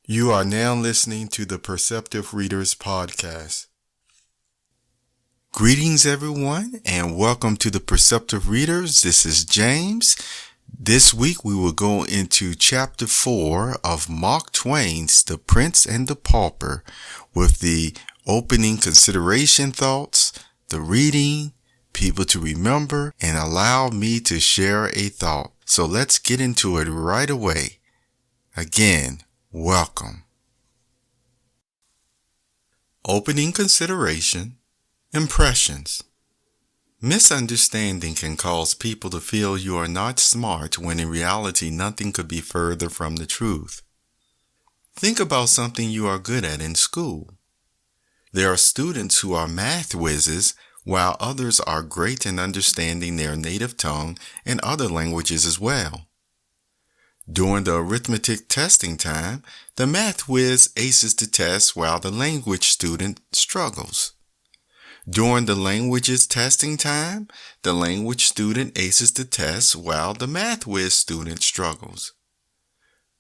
You are now listening to the Perceptive Readers podcast. Greetings everyone and welcome to the Perceptive Readers. This is James. This week we will go into chapter 4 of Mark Twain's The Prince and the Pauper with the opening consideration thoughts, the reading, people to remember, and allow me to share a thought. So let's get into it right away. Again, welcome. Opening consideration, impressions. Misunderstanding can cause people to feel you are not smart when in reality nothing could be further from the truth. Think about something you are good at in school. There are students who are math whizzes while others are great in understanding their native tongue and other languages as well. During the arithmetic testing time, the math whiz aces the test while the language student struggles. During the languages testing time, the language student aces the test while the math whiz student struggles.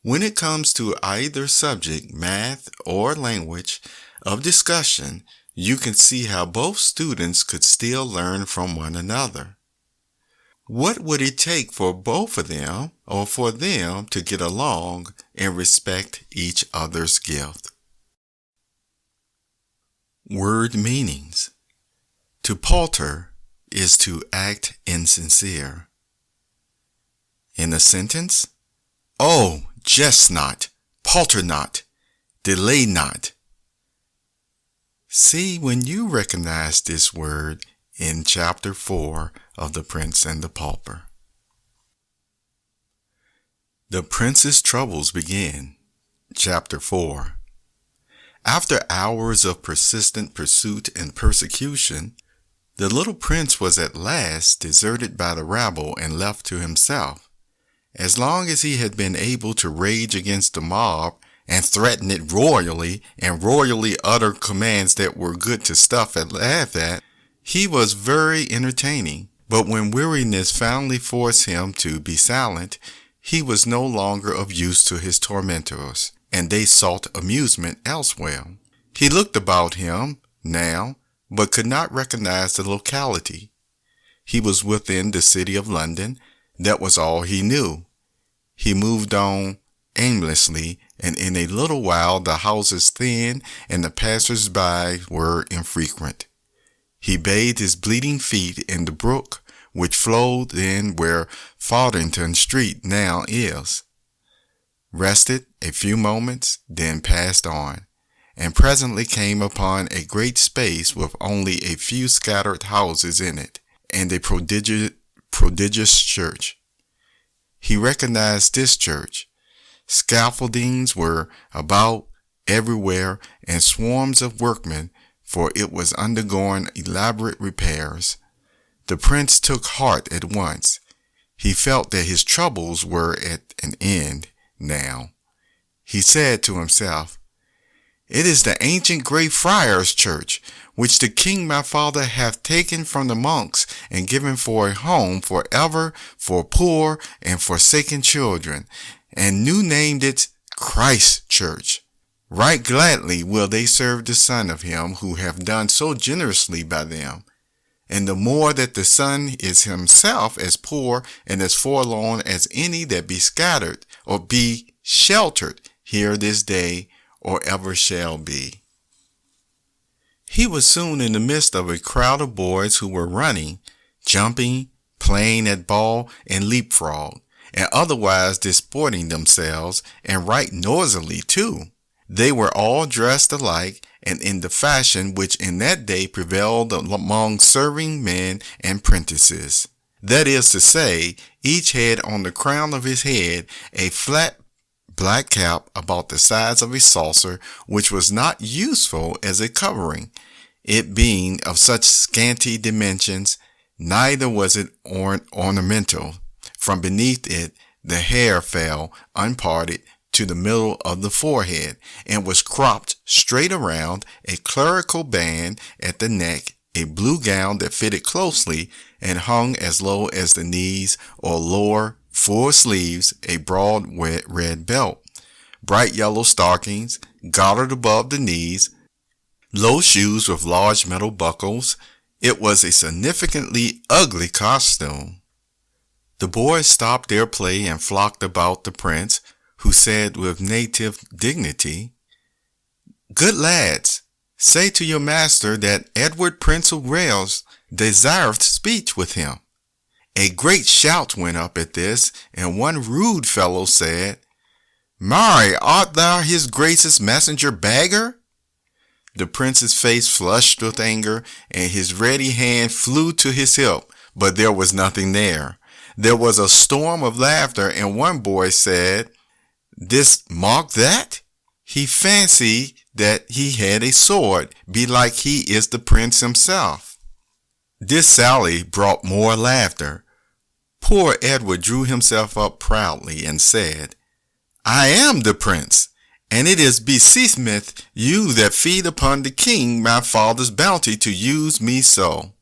When it comes to either subject, math or language, of discussion, you can see how both students could still learn from one another. What would it take for both of them or for them to get along and respect each other's gift? Word meanings. To palter is to act insincere. In a sentence, oh, jest not, palter not, delay not. See when you recognize this word in chapter 4 of The Prince and the Pauper. The prince's troubles begin. Chapter 4. After hours of persistent pursuit and persecution, the little prince was at last deserted by the rabble and left to himself. As long as he had been able to rage against the mob and threaten it royally and royally utter commands that were good to stuff and laugh at, he was very entertaining. But when weariness finally forced him to be silent, he was no longer of use to his tormentors, and they sought amusement elsewhere. He looked about him now, but could not recognize the locality. He was within the city of London. That was all he knew. He moved on aimlessly, and in a little while the houses thinned and the passers-by were infrequent. He bathed his bleeding feet in the brook which flowed in where Fodrington Street now is, rested a few moments, then passed on, and presently came upon a great space with only a few scattered houses in it, and a prodigious church. He recognized this church. Scaffoldings were about everywhere, and swarms of workmen, for it was undergoing elaborate repairs. The prince took heart at once. He felt that his troubles were at an end now. He said to himself, "It is the ancient Grey Friars' Church, which the king my father hath taken from the monks and given for a home forever for poor and forsaken children, and new named it Christ Church. Right gladly will they serve the Son of him who hath done so generously by them. And the more that the Son is himself as poor and as forlorn as any that be scattered or be sheltered here this day or ever shall be." He was soon in the midst of a crowd of boys who were running, jumping, playing at ball and leapfrog, and otherwise disporting themselves, and right noisily too. They were all dressed alike and in the fashion which in that day prevailed among serving men and prentices. That is to say, each had on the crown of his head a flat black cap about the size of a saucer, which was not useful as a covering, it being of such scanty dimensions, neither was it ornamental. From beneath it the hair fell unparted to the middle of the forehead, and was cropped straight around, a clerical band at the neck, a blue gown that fitted closely and hung as low as the knees or lower, full sleeves, a broad red belt. bright yellow stockings, gartered above the knees, low shoes with large metal buckles. It was a significantly ugly costume. The boys stopped their play and flocked about the prince, who said with native dignity, "Good lads, say to your master that Edward Prince of Wales desireth speech with him." A great shout went up at this, and one rude fellow said, "Marry, art thou his grace's messenger beggar?" The prince's face flushed with anger, and his ready hand flew to his hip, but there was nothing there. There was a storm of laughter, and one boy said, "This mock that? He fancied that he had a sword, belike he is the prince himself." This sally brought more laughter. Poor Edward drew himself up proudly and said, "I am the prince, and it is beseemeth you that feed upon the king my father's bounty to use me so."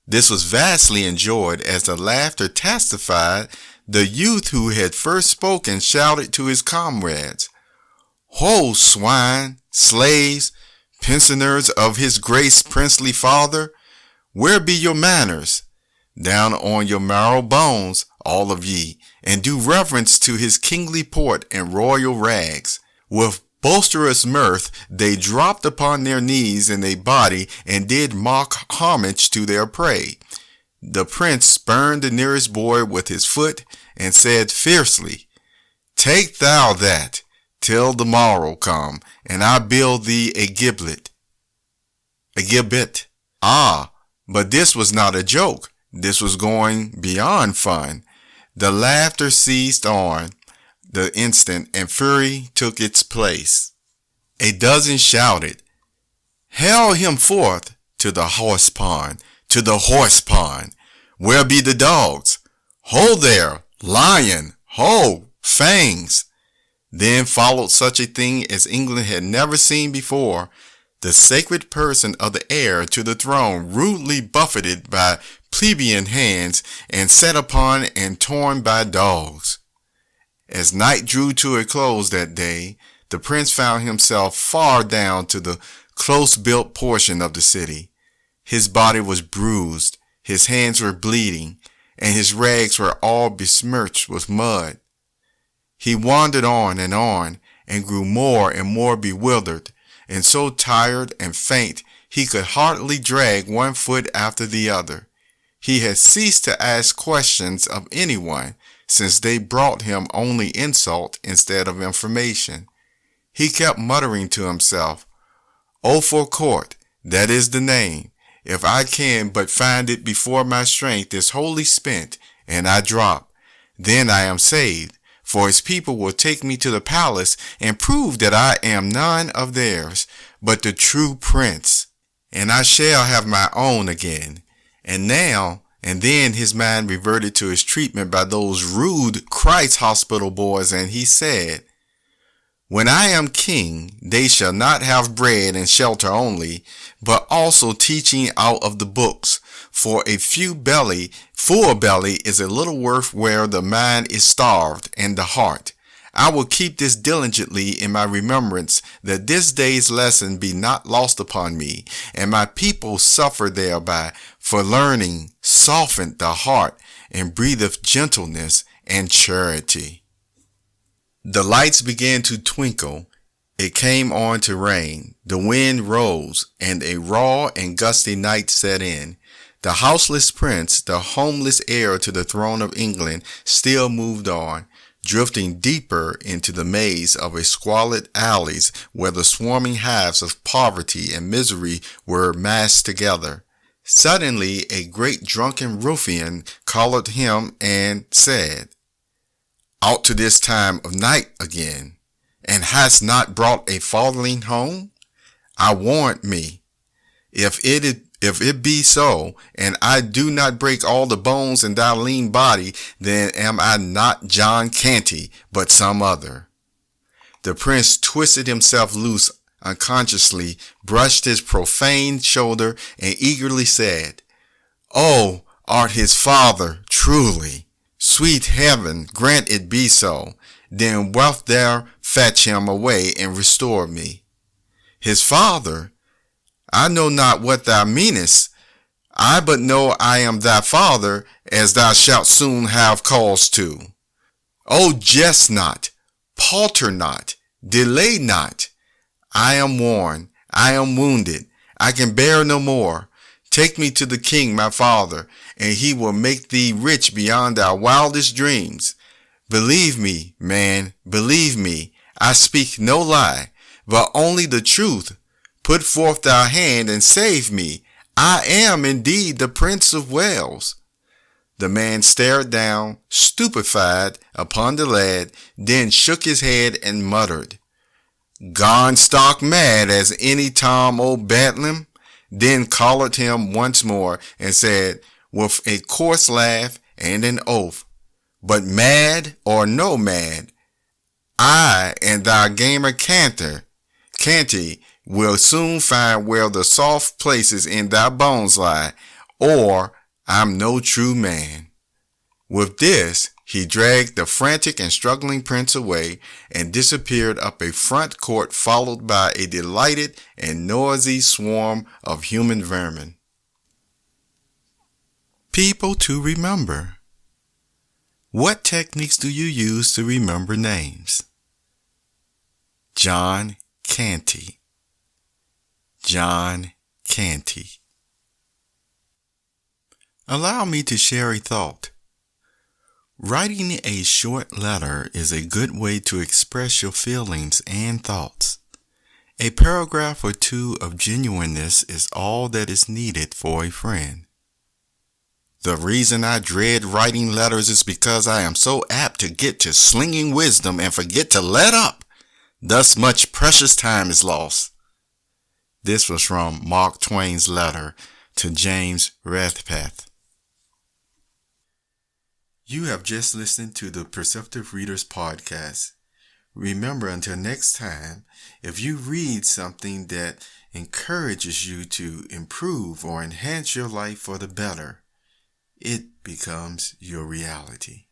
This was vastly enjoyed, as the laughter testified. The youth who had first spoken shouted to his comrades, "Ho, swine, slaves, pensioners of his grace princely father, where be your manners? Down on your marrow bones, all of ye, and do reverence to his kingly port and royal rags." With boisterous mirth they dropped upon their knees in a body and did mock homage to their prey. The prince spurned the nearest boy with his foot and said fiercely, "Take thou that, till the morrow come, and I build thee a gibbet." A gibbet. Ah, but this was not a joke. This was going beyond fun. The laughter ceased on the instant, and fury took its place. A dozen shouted, "Hale him forth to the horse pond, to the horse pond. Where be the dogs? Ho there, lion, ho, fangs." Then followed such a thing as England had never seen before. The sacred person of the heir to the throne rudely buffeted by plebeian hands and set upon and torn by dogs. As night drew to a close that day, the prince found himself far down to the close-built portion of the city. His body was bruised, his hands were bleeding, and his rags were all besmirched with mud. He wandered on and grew more and more bewildered, and so tired and faint he could hardly drag one foot after the other. He had ceased to ask questions of anyone, since they brought him only insult instead of information. He kept muttering to himself, "O for court, that is the name. If I can but find it before my strength is wholly spent and I drop, then I am saved, for his people will take me to the palace and prove that I am none of theirs, but the true prince, and I shall have my own again." And then his mind reverted to his treatment by those rude Christ Hospital boys, and he said, "When I am king, they shall not have bread and shelter only, but also teaching out of the books. For a full belly is a little worth where the mind is starved and the heart. I will keep this diligently in my remembrance, that this day's lesson be not lost upon me, and my people suffer thereby, for learning softened the heart and breatheth gentleness and charity." The lights began to twinkle. It came on to rain. The wind rose, and a raw and gusty night set in. The houseless prince, the homeless heir to the throne of England, still moved on, drifting deeper into the maze of a squalid alleys where the swarming hives of poverty and misery were massed together. Suddenly a great drunken ruffian collared him and said, "Out to this time of night again, and hast not brought a fatherling home? I warrant me, if it be so, and I do not break all the bones in thy lean body, then am I not John Canty, but some other." The prince twisted himself loose unconsciously, brushed his profane shoulder, and eagerly said, "Oh, art his father, truly? Sweet heaven, grant it be so. then wilt thou fetch him away and restore me. His father, I know not what thou meanest. I but know I am thy father, as thou shalt soon have cause to. O jest not, palter not, delay not. I am worn, I am wounded, I can bear no more. Take me to the king my father, and he will make thee rich beyond thy wildest dreams. Believe me, man, believe me, I speak no lie, but only the truth. Put forth thy hand and save me. I am indeed the Prince of Wales. The man stared down, stupefied, upon the lad, then shook his head and muttered, Gone stark mad as any Tom O'Bantlam. Then collared him once more and said, with a coarse laugh and an oath, But mad or no mad, I and thy gamer Canty will soon find where the soft places in thy bones lie, or I'm no true man. With this, he dragged the frantic and struggling prince away and disappeared up a front court, followed by a delighted and noisy swarm of human vermin. People to remember. What techniques do you use to remember names? John Canty. John Canty. Allow me to share a thought. Writing a short letter is a good way to express your feelings and thoughts. A paragraph or two of genuineness is all that is needed for a friend. The reason I dread writing letters is because I am so apt to get to slinging wisdom and forget to let up. Thus much precious time is lost. This was from Mark Twain's letter to James Redpath. You have just listened to the Perceptive Readers podcast. Remember, until next time, if you read something that encourages you to improve or enhance your life for the better, it becomes your reality.